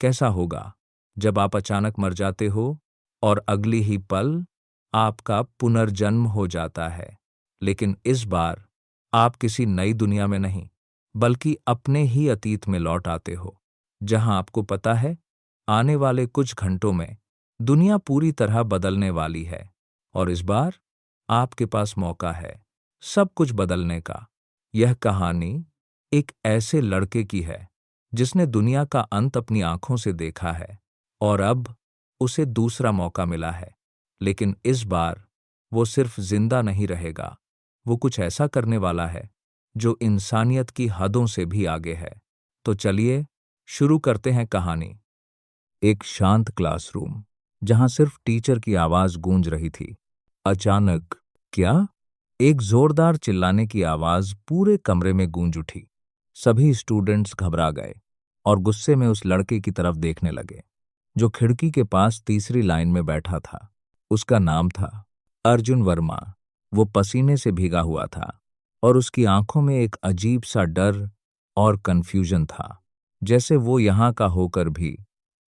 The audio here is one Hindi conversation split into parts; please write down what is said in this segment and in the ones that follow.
कैसा होगा जब आप अचानक मर जाते हो और अगली ही पल आपका पुनर्जन्म हो जाता है। लेकिन इस बार आप किसी नई दुनिया में नहीं, बल्कि अपने ही अतीत में लौट आते हो, जहां आपको पता है आने वाले कुछ घंटों में दुनिया पूरी तरह बदलने वाली है। और इस बार आपके पास मौका है सब कुछ बदलने का। यह कहानी एक ऐसे लड़के की है जिसने दुनिया का अंत अपनी आंखों से देखा है और अब उसे दूसरा मौका मिला है। लेकिन इस बार वो सिर्फ जिंदा नहीं रहेगा, वो कुछ ऐसा करने वाला है जो इंसानियत की हदों से भी आगे है। तो चलिए शुरू करते हैं कहानी। एक शांत क्लासरूम, जहां सिर्फ टीचर की आवाज गूंज रही थी। अचानक क्या एक जोरदार चिल्लाने की आवाज पूरे कमरे में गूंज उठी। सभी स्टूडेंट्स घबरा गए और गुस्से में उस लड़के की तरफ देखने लगे जो खिड़की के पास तीसरी लाइन में बैठा था। उसका नाम था अर्जुन वर्मा। वो पसीने से भीगा हुआ था और उसकी आंखों में एक अजीब सा डर और कंफ्यूजन था, जैसे वो यहाँ का होकर भी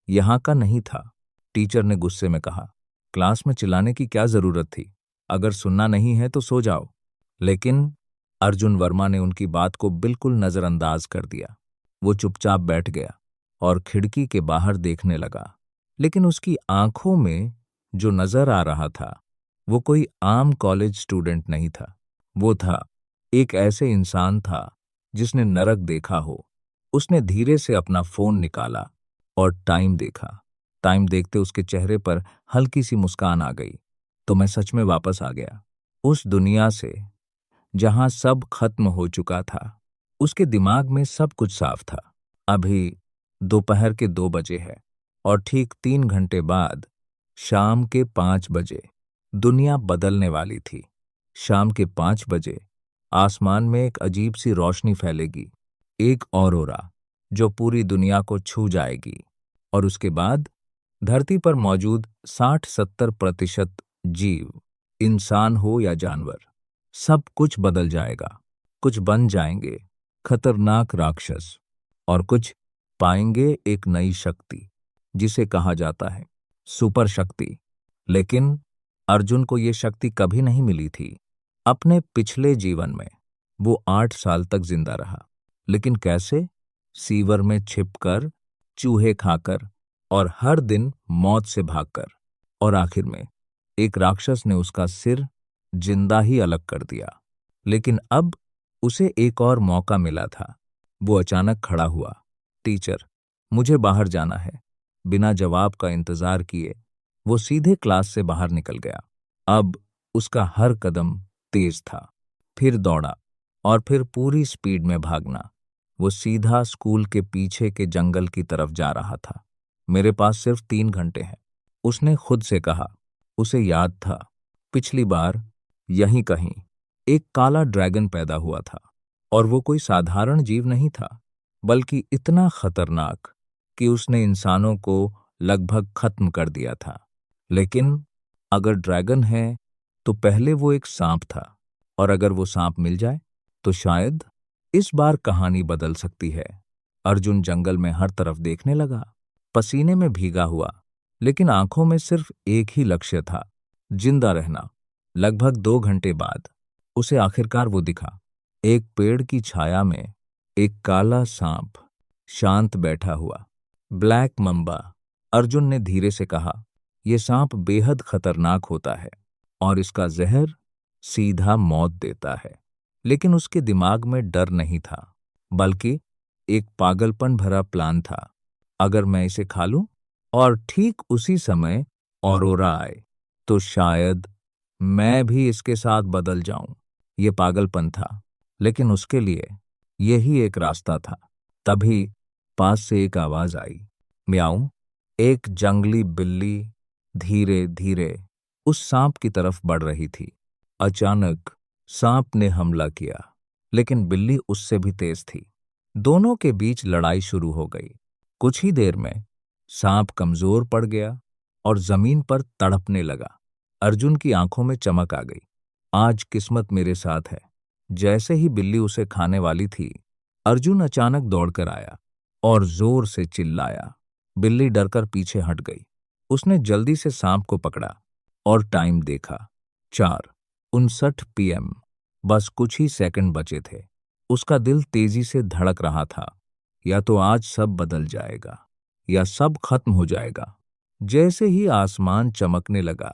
यहाँ का नहीं था। टीचर ने गुस्से में कहा, क्लास में चिल्लाने की क्या जरूरत थी? अगर सुनना नहीं है तो सो जाओ। लेकिन अर्जुन वर्मा ने उनकी बात को बिल्कुल नजरअंदाज कर दिया। वो चुपचाप बैठ गया और खिड़की के बाहर देखने लगा। लेकिन उसकी आंखों में जो नजर आ रहा था वो कोई आम कॉलेज स्टूडेंट नहीं था। वो था एक ऐसे इंसान था जिसने नरक देखा हो। उसने धीरे से अपना फोन निकाला और टाइम देखा। टाइम देखते उसके चेहरे पर हल्की सी मुस्कान आ गई। तो मैं सच में वापस आ गया उस दुनिया से जहां सब खत्म हो चुका था। उसके दिमाग में सब कुछ साफ था। अभी दोपहर के 2 बजे है और ठीक 3 घंटे बाद शाम के 5 बजे दुनिया बदलने वाली थी। शाम के 5 बजे आसमान में एक अजीब सी रोशनी फैलेगी, एक ऑरोरा जो पूरी दुनिया को छू जाएगी। और उसके बाद धरती पर मौजूद 60-70% जीव, इंसान हो या जानवर, सब कुछ बदल जाएगा। कुछ बन जाएंगे खतरनाक राक्षस और कुछ पाएंगे एक नई शक्ति जिसे कहा जाता है सुपर शक्ति। लेकिन अर्जुन को ये शक्ति कभी नहीं मिली थी। अपने पिछले जीवन में वो 8 साल तक जिंदा रहा। लेकिन कैसे? सीवर में छिपकर, चूहे खाकर और हर दिन मौत से भागकर। और आखिर में एक राक्षस ने उसका सिर जिंदा ही अलग कर दिया। लेकिन अब उसे एक और मौका मिला था। वो अचानक खड़ा हुआ, टीचर, मुझे बाहर जाना है। बिना जवाब का इंतजार किए वो सीधे क्लास से बाहर निकल गया। अब उसका हर कदम तेज था, फिर दौड़ा और फिर पूरी स्पीड में भागना। वो सीधा स्कूल के पीछे के जंगल की तरफ जा रहा था। मेरे पास सिर्फ 3 घंटे हैं, उसने खुद से कहा। उसे याद था पिछली बार यहीं कहीं एक काला ड्रैगन पैदा हुआ था और वो कोई साधारण जीव नहीं था, बल्कि इतना खतरनाक कि उसने इंसानों को लगभग खत्म कर दिया था। लेकिन अगर ड्रैगन है तो पहले वो एक सांप था, और अगर वो सांप मिल जाए तो शायद इस बार कहानी बदल सकती है। अर्जुन जंगल में हर तरफ देखने लगा, पसीने में भीगा हुआ, लेकिन आंखों में सिर्फ एक ही लक्ष्य था, जिंदा रहना। लगभग 2 घंटे बाद उसे आखिरकार वो दिखा। एक पेड़ की छाया में एक काला सांप शांत बैठा हुआ, ब्लैक मम्बा। अर्जुन ने धीरे से कहा, यह सांप बेहद खतरनाक होता है और इसका जहर सीधा मौत देता है। लेकिन उसके दिमाग में डर नहीं था, बल्कि एक पागलपन भरा प्लान था। अगर मैं इसे खा लूं और ठीक उसी समय ऑरोरा आए तो शायद मैं भी इसके साथ बदल जाऊं। ये पागलपन था, लेकिन उसके लिए यही एक रास्ता था। तभी पास से एक आवाज आई, म्याऊं। एक जंगली बिल्ली धीरे धीरे उस सांप की तरफ बढ़ रही थी। अचानक सांप ने हमला किया, लेकिन बिल्ली उससे भी तेज थी। दोनों के बीच लड़ाई शुरू हो गई। कुछ ही देर में सांप कमजोर पड़ गया और जमीन पर तड़पने लगा। अर्जुन की आंखों में चमक आ गई। आज किस्मत मेरे साथ है। जैसे ही बिल्ली उसे खाने वाली थी, अर्जुन अचानक दौड़कर आया और जोर से चिल्लाया, बिल्ली डरकर पीछे हट गई। उसने जल्दी से सांप को पकड़ा और टाइम देखा। 4:59 PM। बस कुछ ही सेकंड बचे थे। उसका दिल तेजी से धड़क रहा था। या तो आज सब बदल जाएगा या सब खत्म हो जाएगा। जैसे ही आसमान चमकने लगा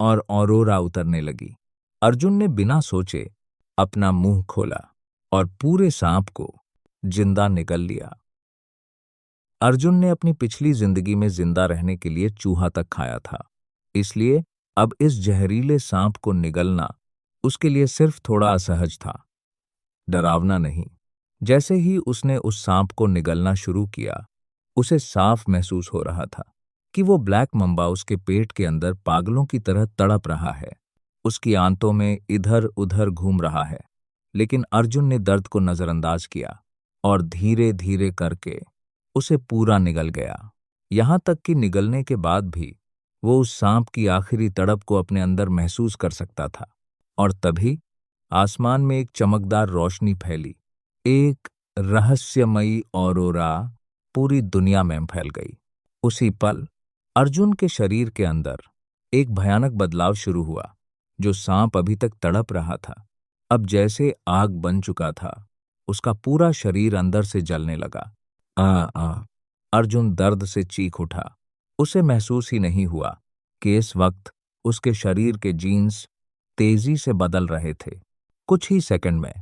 और ऑरोरा उतरने लगी, अर्जुन ने बिना सोचे अपना मुंह खोला और पूरे सांप को जिंदा निगल लिया। अर्जुन ने अपनी पिछली जिंदगी में जिंदा रहने के लिए चूहा तक खाया था, इसलिए अब इस जहरीले सांप को निगलना उसके लिए सिर्फ थोड़ा असहज था, डरावना नहीं। जैसे ही उसने उस सांप को निगलना शुरू किया, उसे साफ महसूस हो रहा था कि वो ब्लैक मम्बा उसके पेट के अंदर पागलों की तरह तड़प रहा है, उसकी आंतों में इधर उधर घूम रहा है। लेकिन अर्जुन ने दर्द को नजरअंदाज किया और धीरे धीरे करके उसे पूरा निगल गया। यहां तक कि निगलने के बाद भी वो उस सांप की आखिरी तड़प को अपने अंदर महसूस कर सकता था। और तभी आसमान में एक चमकदार रोशनी फैली। एक रहस्यमयी ऑरोरा पूरी दुनिया में फैल गई। उसी पल अर्जुन के शरीर के अंदर एक भयानक बदलाव शुरू हुआ। जो सांप अभी तक तड़प रहा था, अब जैसे आग बन चुका था। उसका पूरा शरीर अंदर से जलने लगा। आ आ अर्जुन दर्द से चीख उठा। उसे महसूस ही नहीं हुआ कि इस वक्त उसके शरीर के जीन्स तेजी से बदल रहे थे। कुछ ही सेकंड में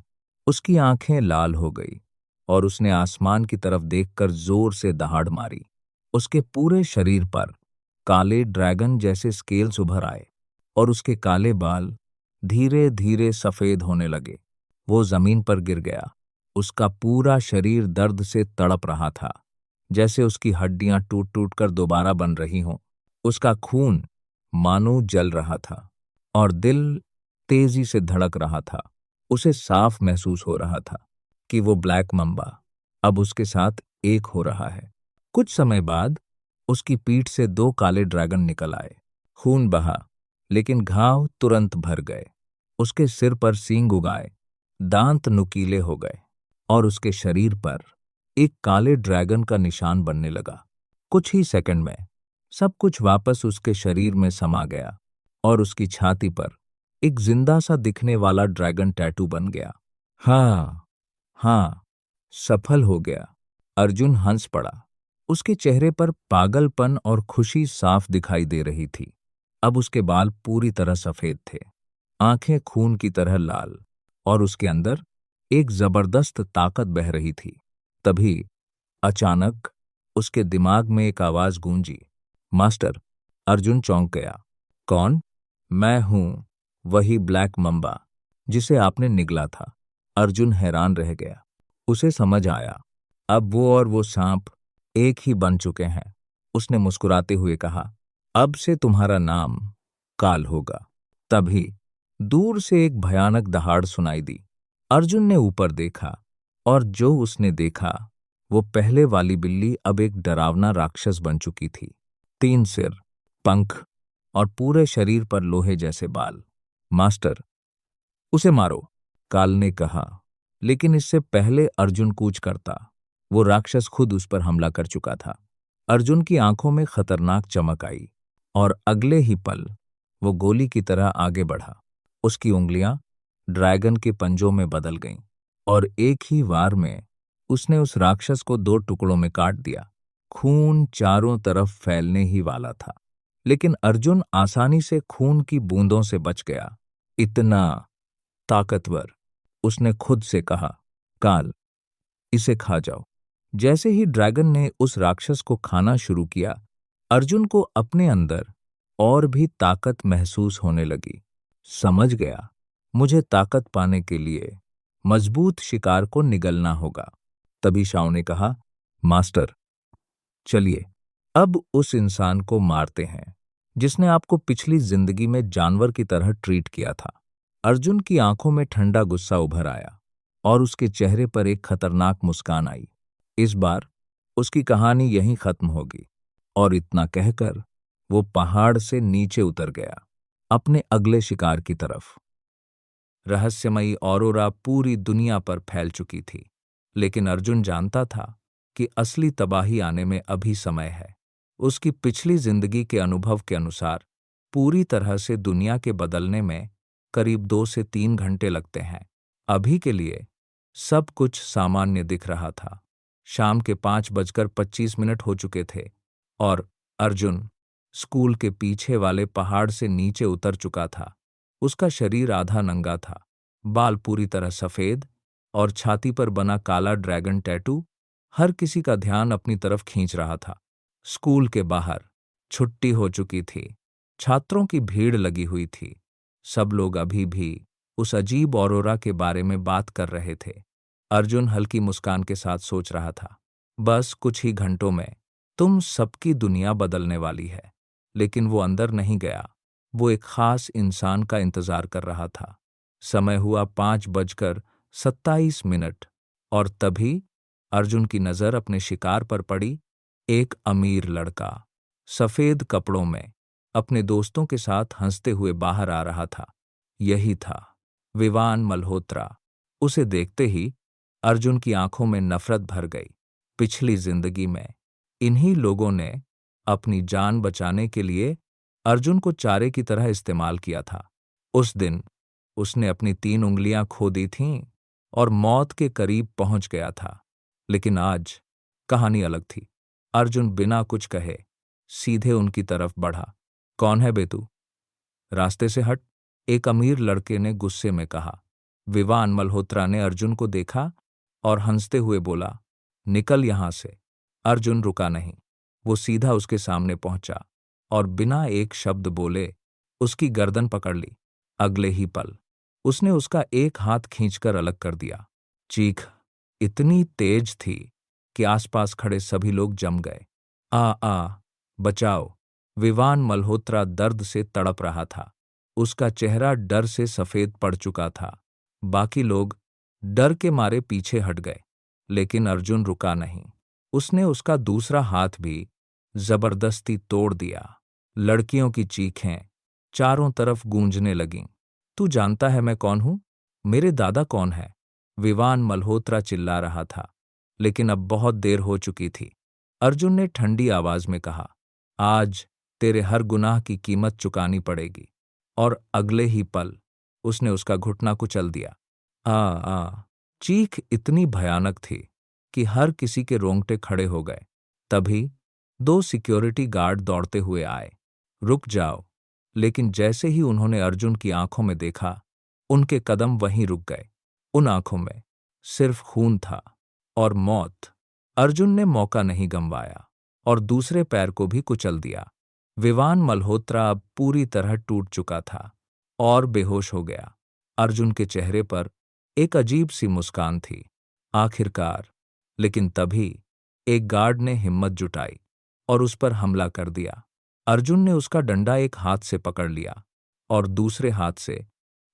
उसकी आंखें लाल हो गई और उसने आसमान की तरफ देखकर जोर से दहाड़ मारी। उसके पूरे शरीर पर काले ड्रैगन जैसे स्केल्स उभर आए और उसके काले बाल धीरे धीरे सफेद होने लगे। वो जमीन पर गिर गया। उसका पूरा शरीर दर्द से तड़प रहा था, जैसे उसकी हड्डियां टूट टूट कर दोबारा बन रही हों। उसका खून मानो जल रहा था और दिल तेजी से धड़क रहा था। उसे साफ महसूस हो रहा था कि वो ब्लैक मम्बा अब उसके साथ एक हो रहा है। कुछ समय बाद उसकी पीठ से 2 काले ड्रैगन निकल आए। खून बहा, लेकिन घाव तुरंत भर गए। उसके सिर पर सींग उगाए, दांत नुकीले हो गए और उसके शरीर पर एक काले ड्रैगन का निशान बनने लगा। कुछ ही सेकंड में सब कुछ वापस उसके शरीर में समा गया और उसकी छाती पर एक जिंदा सा दिखने वाला ड्रैगन टैटू बन गया। हाँ, सफल हो गया। अर्जुन हंस पड़ा। उसके चेहरे पर पागलपन और खुशी साफ दिखाई दे रही थी। अब उसके बाल पूरी तरह सफेद थे, आंखें खून की तरह लाल और उसके अंदर एक जबरदस्त ताकत बह रही थी। तभी अचानक उसके दिमाग में एक आवाज गूंजी, मास्टर। अर्जुन चौंक गया। कौन? मैं हूं, वही ब्लैक मम्बा जिसे आपने निगला था। अर्जुन हैरान रह गया। उसे समझ आया, अब वो और वो सांप एक ही बन चुके हैं। उसने मुस्कुराते हुए कहा, अब से तुम्हारा नाम काल होगा। तभी दूर से एक भयानक दहाड़ सुनाई दी। अर्जुन ने ऊपर देखा और जो उसने देखा वो पहले वाली बिल्ली अब एक डरावना राक्षस बन चुकी थी। 3 सिर, पंख और पूरे शरीर पर लोहे जैसे बाल। मास्टर, उसे मारो, काल ने कहा। लेकिन इससे पहले अर्जुन कूच करता, वो राक्षस खुद उस पर हमला कर चुका था। अर्जुन की आंखों में खतरनाक चमक आई और अगले ही पल वो गोली की तरह आगे बढ़ा। उसकी उंगलियां ड्रैगन के पंजों में बदल गईं और एक ही वार में उसने उस राक्षस को 2 टुकड़ों में काट दिया। खून चारों तरफ फैलने ही वाला था, लेकिन अर्जुन आसानी से खून की बूंदों से बच गया। इतना ताकतवर, उसने खुद से कहा। काल, इसे खा जाओ। जैसे ही ड्रैगन ने उस राक्षस को खाना शुरू किया, अर्जुन को अपने अंदर और भी ताकत महसूस होने लगी। समझ गया, मुझे ताकत पाने के लिए मजबूत शिकार को निगलना होगा। तभी शाओ ने कहा, मास्टर, चलिए अब उस इंसान को मारते हैं जिसने आपको पिछली जिंदगी में जानवर की तरह ट्रीट किया था। अर्जुन की आंखों में ठंडा गुस्सा उभर आया और उसके चेहरे पर एक खतरनाक मुस्कान आई। इस बार उसकी कहानी यहीं खत्म होगी। और इतना कहकर वो पहाड़ से नीचे उतर गया, अपने अगले शिकार की तरफ। रहस्यमयी ऑरोरा पूरी दुनिया पर फैल चुकी थी, लेकिन अर्जुन जानता था कि असली तबाही आने में अभी समय है। उसकी पिछली जिंदगी के अनुभव के अनुसार पूरी तरह से दुनिया के बदलने में करीब 2 से 3 घंटे लगते हैं। अभी के लिए सब कुछ सामान्य दिख रहा था। शाम के 5:25 हो चुके थे और अर्जुन स्कूल के पीछे वाले पहाड़ से नीचे उतर चुका था। उसका शरीर आधा नंगा था, बाल पूरी तरह सफेद और छाती पर बना काला ड्रैगन टैटू हर किसी का ध्यान अपनी तरफ खींच रहा था। स्कूल के बाहर छुट्टी हो चुकी थी। छात्रों की भीड़ लगी हुई थी। सब लोग अभी भी उस अजीब ऑरोरा के बारे में बात कर रहे थे। अर्जुन हल्की मुस्कान के साथ सोच रहा था, बस कुछ ही घंटों में तुम सबकी दुनिया बदलने वाली है। लेकिन वो अंदर नहीं गया। वो एक खास इंसान का इंतजार कर रहा था। समय हुआ 5:27 और तभी अर्जुन की नजर अपने शिकार पर पड़ी। एक अमीर लड़का सफेद कपड़ों में अपने दोस्तों के साथ हंसते हुए बाहर आ रहा था। यही था विवान मल्होत्रा। उसे देखते ही अर्जुन की आंखों में नफरत भर गई। पिछली जिंदगी में इन्हीं लोगों ने अपनी जान बचाने के लिए अर्जुन को चारे की तरह इस्तेमाल किया था। उस दिन उसने अपनी 3 उंगलियां खो दी थीं और मौत के करीब पहुंच गया था। लेकिन आज कहानी अलग थी। अर्जुन बिना कुछ कहे सीधे उनकी तरफ बढ़ा। कौन है बे तू? रास्ते से हट, एक अमीर लड़के ने गुस्से में कहा। विवान मल्होत्रा ने अर्जुन को देखा और हंसते हुए बोला, निकल यहां से। अर्जुन रुका नहीं। वो सीधा उसके सामने पहुंचा और बिना एक शब्द बोले उसकी गर्दन पकड़ ली। अगले ही पल उसने उसका एक हाथ खींचकर अलग कर दिया। चीख इतनी तेज थी कि आसपास खड़े सभी लोग जम गए। आ बचाओ! विवान मल्होत्रा दर्द से तड़प रहा था। उसका चेहरा डर से सफेद पड़ चुका था। बाकी लोग डर के मारे पीछे हट गए, लेकिन अर्जुन रुका नहीं। उसने उसका दूसरा हाथ भी जबरदस्ती तोड़ दिया। लड़कियों की चीखें चारों तरफ गूंजने लगीं। तू जानता है मैं कौन हूं? मेरे दादा कौन है? विवान मल्होत्रा चिल्ला रहा था, लेकिन अब बहुत देर हो चुकी थी। अर्जुन ने ठंडी आवाज में कहा, आज तेरे हर गुनाह की कीमत चुकानी पड़ेगी। और अगले ही पल उसने उसका घुटना कुचल दिया। आ चीख इतनी भयानक थी कि हर किसी के रोंगटे खड़े हो गए। तभी 2 सिक्योरिटी गार्ड दौड़ते हुए आए। रुक जाओ! लेकिन जैसे ही उन्होंने अर्जुन की आंखों में देखा, उनके कदम वहीं रुक गए। उन आंखों में सिर्फ खून था और मौत। अर्जुन ने मौका नहीं गंवाया और दूसरे पैर को भी कुचल दिया। विवान मल्होत्रा अब पूरी तरह टूट चुका था और बेहोश हो गया। अर्जुन के चेहरे पर एक अजीब सी मुस्कान थी। आखिरकार, लेकिन तभी एक गार्ड ने हिम्मत जुटाई और उस पर हमला कर दिया। अर्जुन ने उसका डंडा एक हाथ से पकड़ लिया और दूसरे हाथ से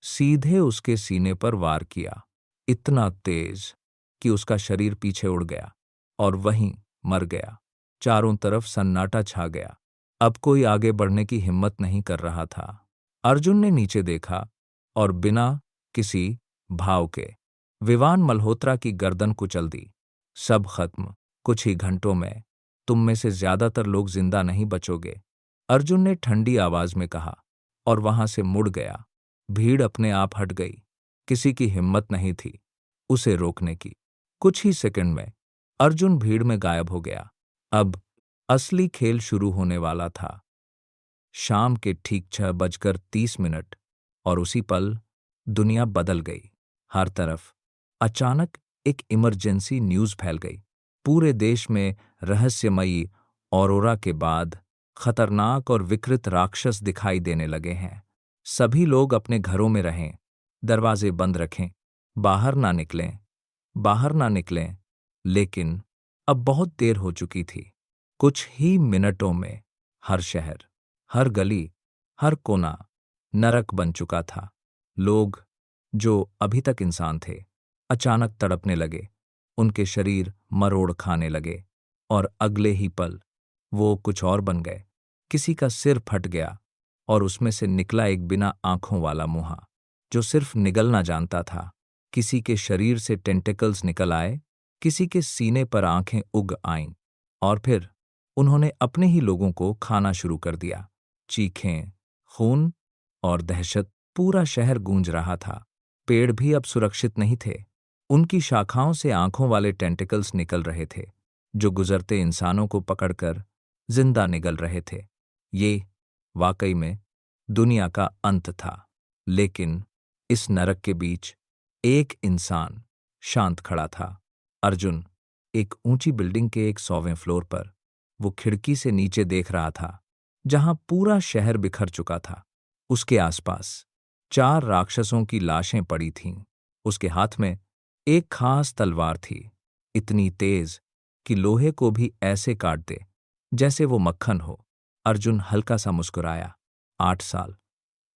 सीधे उसके सीने पर वार किया, इतना तेज कि उसका शरीर पीछे उड़ गया और वहीं मर गया। चारों तरफ सन्नाटा छा गया। अब कोई आगे बढ़ने की हिम्मत नहीं कर रहा था। अर्जुन ने नीचे देखा और बिना किसी भाव के विवान मल्होत्रा की गर्दन कुचल दी। सब खत्म। कुछ ही घंटों में तुम में से ज्यादातर लोग जिंदा नहीं बचोगे, अर्जुन ने ठंडी आवाज में कहा और वहां से मुड़ गया। भीड़ अपने आप हट गई। किसी की हिम्मत नहीं थी उसे रोकने की। कुछ ही सेकंड में अर्जुन भीड़ में गायब हो गया। अब असली खेल शुरू होने वाला था। शाम के ठीक 6:30 और उसी पल दुनिया बदल गई। हर तरफ अचानक एक इमरजेंसी न्यूज़ फैल गई। पूरे देश में रहस्यमयी ऑरोरा के बाद खतरनाक और विकृत राक्षस दिखाई देने लगे हैं। सभी लोग अपने घरों में रहें, दरवाजे बंद रखें, बाहर ना निकलें। लेकिन अब बहुत देर हो चुकी थी। कुछ ही मिनटों में हर शहर, हर गली, हर कोना नरक बन चुका था। लोग जो अभी तक इंसान थे अचानक तड़पने लगे। उनके शरीर मरोड़ खाने लगे और अगले ही पल वो कुछ और बन गए। किसी का सिर फट गया और उसमें से निकला एक बिना आंखों वाला मुंहा जो सिर्फ निगलना जानता था। किसी के शरीर से टेंटिकल्स निकल आए, किसी के सीने पर आंखें उग आईं और फिर उन्होंने अपने ही लोगों को खाना शुरू कर दिया। चीखें, खून और दहशत, पूरा शहर गूंज रहा था। पेड़ भी अब सुरक्षित नहीं थे। उनकी शाखाओं से आंखों वाले टेंटिकल्स निकल रहे थे, जो गुजरते इंसानों को पकड़कर जिंदा निगल रहे थे। ये वाकई में दुनिया का अंत था। लेकिन इस नरक के बीच एक इंसान शांत खड़ा था। अर्जुन, एक ऊंची बिल्डिंग के 100वें फ्लोर पर। वो खिड़की से नीचे देख रहा था, जहां पूरा शहर बिखर चुका था। उसके आसपास 4 राक्षसों की लाशें पड़ी थीं। उसके हाथ में एक खास तलवार थी, इतनी तेज कि लोहे को भी ऐसे काट दे जैसे वो मक्खन हो। अर्जुन हल्का सा मुस्कुराया। 8 साल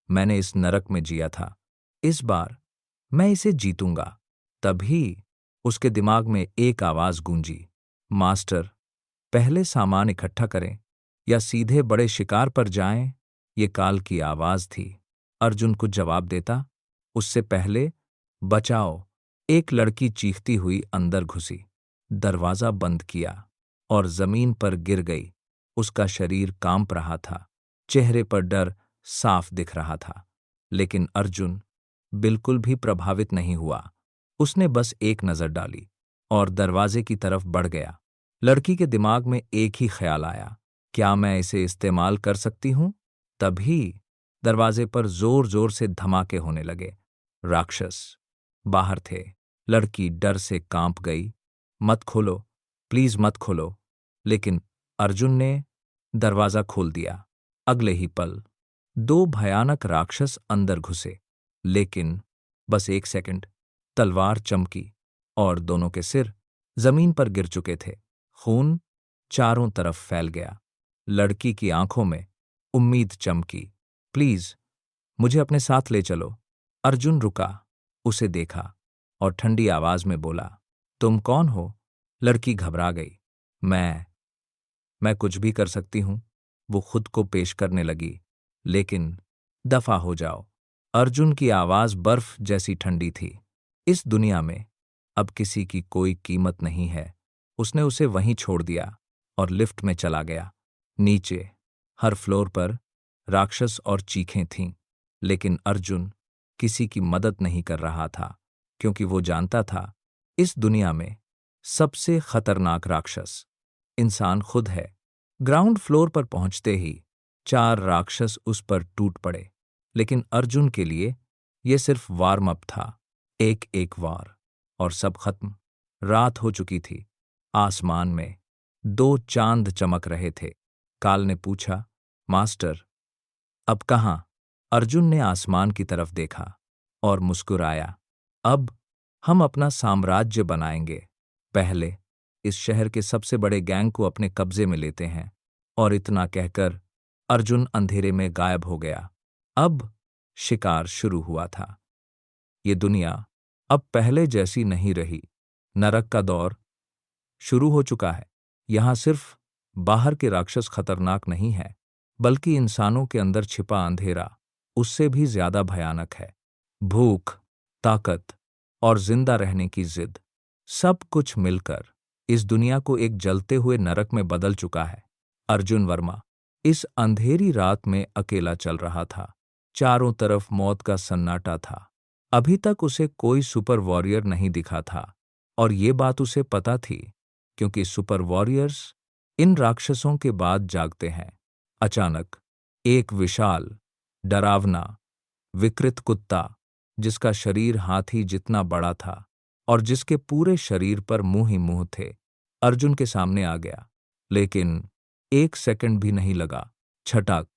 मैंने इस नरक में जिया था, इस बार मैं इसे जीतूंगा। तभी उसके दिमाग में एक आवाज गूंजी, मास्टर, पहले सामान इकट्ठा करें या सीधे बड़े शिकार पर जाएं। ये काल की आवाज थी। अर्जुन कुछ जवाब देता उससे पहले बचाओ, एक लड़की चीखती हुई अंदर घुसी, दरवाजा बंद किया और जमीन पर गिर गई। उसका शरीर कांप रहा था, चेहरे पर डर साफ दिख रहा था। लेकिन अर्जुन बिल्कुल भी प्रभावित नहीं हुआ। उसने बस एक नजर डाली और दरवाजे की तरफ बढ़ गया। लड़की के दिमाग में एक ही ख्याल आया, क्या मैं इसे इस्तेमाल कर सकती हूं? तभी दरवाजे पर जोर जोर से धमाके होने लगे। राक्षस बाहर थे। लड़की डर से कांप गई। मत खोलो, प्लीज मत खोलो। लेकिन अर्जुन ने दरवाजा खोल दिया। अगले ही पल 2 भयानक राक्षस अंदर घुसे। लेकिन बस 1 सेकंड, तलवार चमकी और दोनों के सिर जमीन पर गिर चुके थे। खून चारों तरफ फैल गया। लड़की की आंखों में उम्मीद चमकी। प्लीज मुझे अपने साथ ले चलो। अर्जुन रुका, उसे देखा और ठंडी आवाज में बोला, तुम कौन हो? लड़की घबरा गई। मैं कुछ भी कर सकती हूं, वो खुद को पेश करने लगी। लेकिन दफा हो जाओ। अर्जुन की आवाज बर्फ जैसी ठंडी थी। इस दुनिया में अब किसी की कोई कीमत नहीं है। उसने उसे वहीं छोड़ दिया और लिफ्ट में चला गया। नीचे हर फ्लोर पर राक्षस और चीखें थीं। लेकिन अर्जुन किसी की मदद नहीं कर रहा था, क्योंकि वो जानता था इस दुनिया में सबसे खतरनाक राक्षस इंसान खुद है। ग्राउंड फ्लोर पर पहुंचते ही 4 राक्षस उस पर टूट पड़े। लेकिन अर्जुन के लिए यह सिर्फ वार्म अप था। एक एक वार और सब खत्म। रात हो चुकी थी। आसमान में 2 चांद चमक रहे थे। काल ने पूछा, मास्टर अब कहां? अर्जुन ने आसमान की तरफ देखा और मुस्कुराया। अब हम अपना साम्राज्य बनाएंगे। पहले इस शहर के सबसे बड़े गैंग को अपने कब्जे में लेते हैं। और इतना कहकर अर्जुन अंधेरे में गायब हो गया। अब शिकार शुरू हुआ था। ये दुनिया अब पहले जैसी नहीं रही। नरक का दौर शुरू हो चुका है। यहां सिर्फ बाहर के राक्षस खतरनाक नहीं है, बल्कि इंसानों के अंदर छिपा अंधेरा उससे भी ज्यादा भयानक है। भूख, ताकत और जिंदा रहने की जिद, सब कुछ मिलकर इस दुनिया को एक जलते हुए नरक में बदल चुका है। अर्जुन वर्मा इस अंधेरी रात में अकेला चल रहा था। चारों तरफ मौत का सन्नाटा था। अभी तक उसे कोई सुपर वॉरियर नहीं दिखा था, और ये बात उसे पता थी, क्योंकि सुपर वॉरियर्स इन राक्षसों के बाद जागते हैं। अचानक एक विशाल, डरावना, विकृत कुत्ता, जिसका शरीर हाथी जितना बड़ा था और जिसके पूरे शरीर पर मुंह ही मुंह थे, अर्जुन के सामने आ गया। लेकिन 1 सेकंड भी नहीं लगा। छटाक,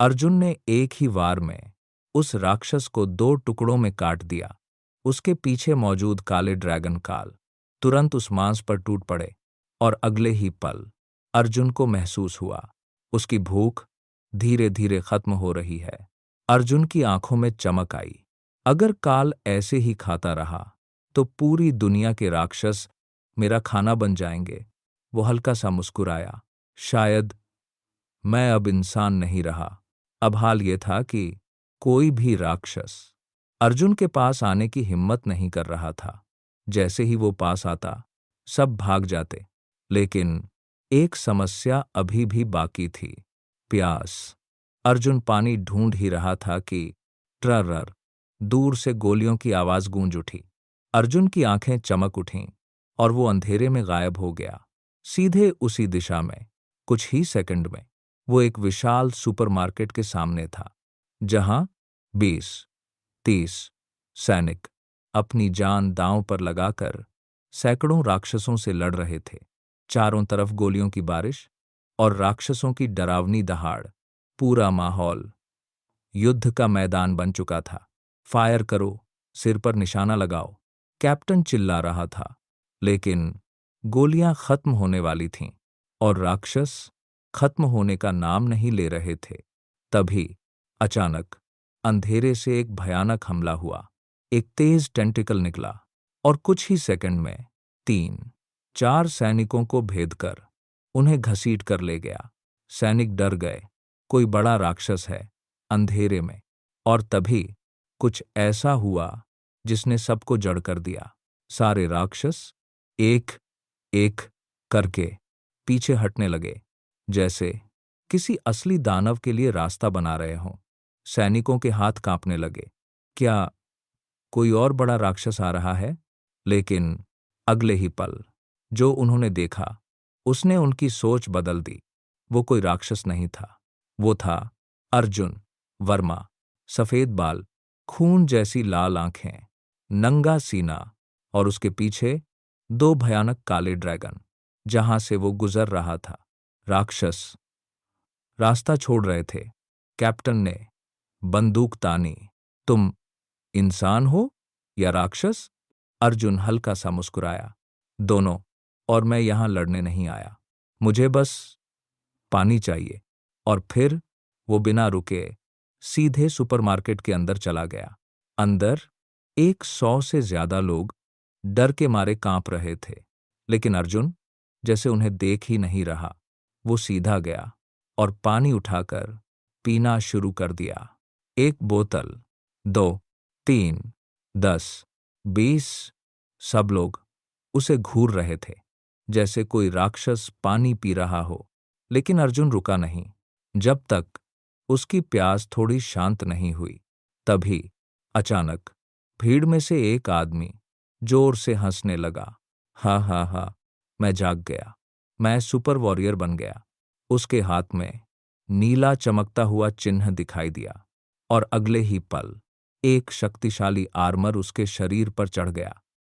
अर्जुन ने एक ही वार में उस राक्षस को 2 टुकड़ों में काट दिया। उसके पीछे मौजूद काले ड्रैगन काल तुरंत उस मांस पर टूट पड़े और अगले ही पल अर्जुन को महसूस हुआ उसकी भूख धीरे धीरे खत्म हो रही है। अर्जुन की आंखों में चमक आई। अगर काल ऐसे ही खाता रहा तो पूरी दुनिया के राक्षस मेरा खाना बन जाएंगे। वो हल्का सा मुस्कुराया। शायद मैं अब इंसान नहीं रहा। अब हाल ये था कि कोई भी राक्षस अर्जुन के पास आने की हिम्मत नहीं कर रहा था। जैसे ही वो पास आता, सब भाग जाते। लेकिन एक समस्या अभी भी बाकी थी, प्यास। अर्जुन पानी ढूंढ ही रहा था कि ट्रर दूर से गोलियों की आवाज गूंज उठी। अर्जुन की आंखें चमक उठीं और वो अंधेरे में गायब हो गया। सीधे उसी दिशा में कुछ ही सेकंड में वो एक विशाल सुपरमार्केट के सामने था, जहां 20-30 सैनिक अपनी जान दांव पर लगाकर सैकड़ों राक्षसों से लड़ रहे थे। चारों तरफ गोलियों की बारिश और राक्षसों की डरावनी दहाड़। पूरा माहौल युद्ध का मैदान बन चुका था। फायर करो, सिर पर निशाना लगाओ, कैप्टन चिल्ला रहा था। लेकिन गोलियां खत्म होने वाली थीं और राक्षस खत्म होने का नाम नहीं ले रहे थे। तभी अचानक अंधेरे से एक भयानक हमला हुआ। एक तेज टेंटिकल निकला और कुछ ही सेकंड में 3-4 सैनिकों को भेद कर उन्हें घसीट कर ले गया। सैनिक डर गए, कोई बड़ा राक्षस है अंधेरे में। और तभी कुछ ऐसा हुआ जिसने सबको जड़ कर दिया। सारे राक्षस एक एक करके पीछे हटने लगे, जैसे किसी असली दानव के लिए रास्ता बना रहे हों। सैनिकों के हाथ कांपने लगे। क्या कोई और बड़ा राक्षस आ रहा है? लेकिन अगले ही पल जो उन्होंने देखा उसने उनकी सोच बदल दी। वो कोई राक्षस नहीं था, वो था अर्जुन वर्मा। सफेद बाल, खून जैसी लाल आंखें, नंगा सीना और उसके पीछे 2 भयानक काले ड्रैगन। जहां से वो गुजर रहा था, राक्षस रास्ता छोड़ रहे थे। कैप्टन ने बंदूक तानी। तुम इंसान हो या राक्षस? अर्जुन हल्का सा मुस्कुराया। दोनों। और मैं यहां लड़ने नहीं आया, मुझे बस पानी चाहिए। और फिर वो बिना रुके सीधे सुपरमार्केट के अंदर चला गया। अंदर 100 से ज्यादा लोग डर के मारे कांप रहे थे। लेकिन अर्जुन जैसे उन्हें देख ही नहीं रहा। वो सीधा गया और पानी उठाकर पीना शुरू कर दिया। 1 बोतल, 2, 3, 10, 20। सब लोग उसे घूर रहे थे, जैसे कोई राक्षस पानी पी रहा हो। लेकिन अर्जुन रुका नहीं, जब तक उसकी प्यास थोड़ी शांत नहीं हुई। तभी अचानक भीड़ में से एक आदमी जोर से हंसने लगा। हा हा हा, मैं जाग गया, मैं सुपर वॉरियर बन गया। उसके हाथ में नीला चमकता हुआ चिन्ह दिखाई दिया और अगले ही पल एक शक्तिशाली आर्मर उसके शरीर पर चढ़ गया।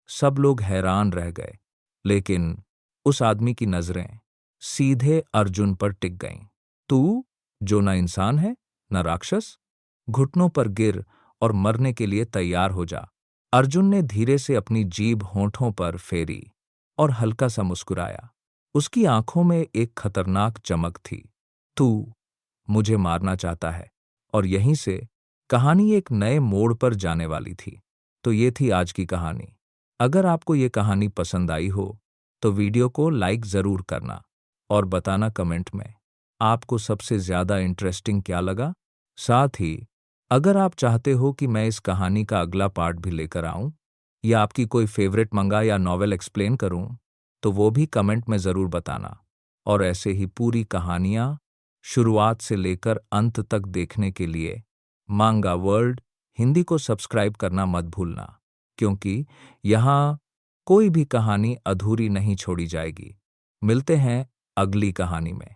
सब लोग हैरान रह गए, लेकिन उस आदमी की नजरें सीधे अर्जुन पर टिक गईं। तू, जो ना इंसान है ना राक्षस, घुटनों पर गिर और मरने के लिए तैयार हो जा। अर्जुन ने धीरे से अपनी जीभ होंठों पर फेरी और हल्का सा मुस्कुराया। उसकी आंखों में एक खतरनाक चमक थी। तू मुझे मारना चाहता है। और यहीं से कहानी एक नए मोड़ पर जाने वाली थी। तो ये थी आज की कहानी। अगर आपको ये कहानी पसंद आई हो तो वीडियो को लाइक जरूर करना और बताना कमेंट में आपको सबसे ज्यादा इंटरेस्टिंग क्या लगा। साथ ही अगर आप चाहते हो कि मैं इस कहानी का अगला पार्ट भी लेकर आऊं या आपकी कोई फेवरेट मंगा या नॉवेल एक्सप्लेन करूं, तो वो भी कमेंट में जरूर बताना। और ऐसे ही पूरी कहानियां शुरुआत से लेकर अंत तक देखने के लिए मांगा वर्ल्ड हिंदी को सब्सक्राइब करना मत भूलना, क्योंकि यहाँ कोई भी कहानी अधूरी नहीं छोड़ी जाएगी। मिलते हैं अगली कहानी में।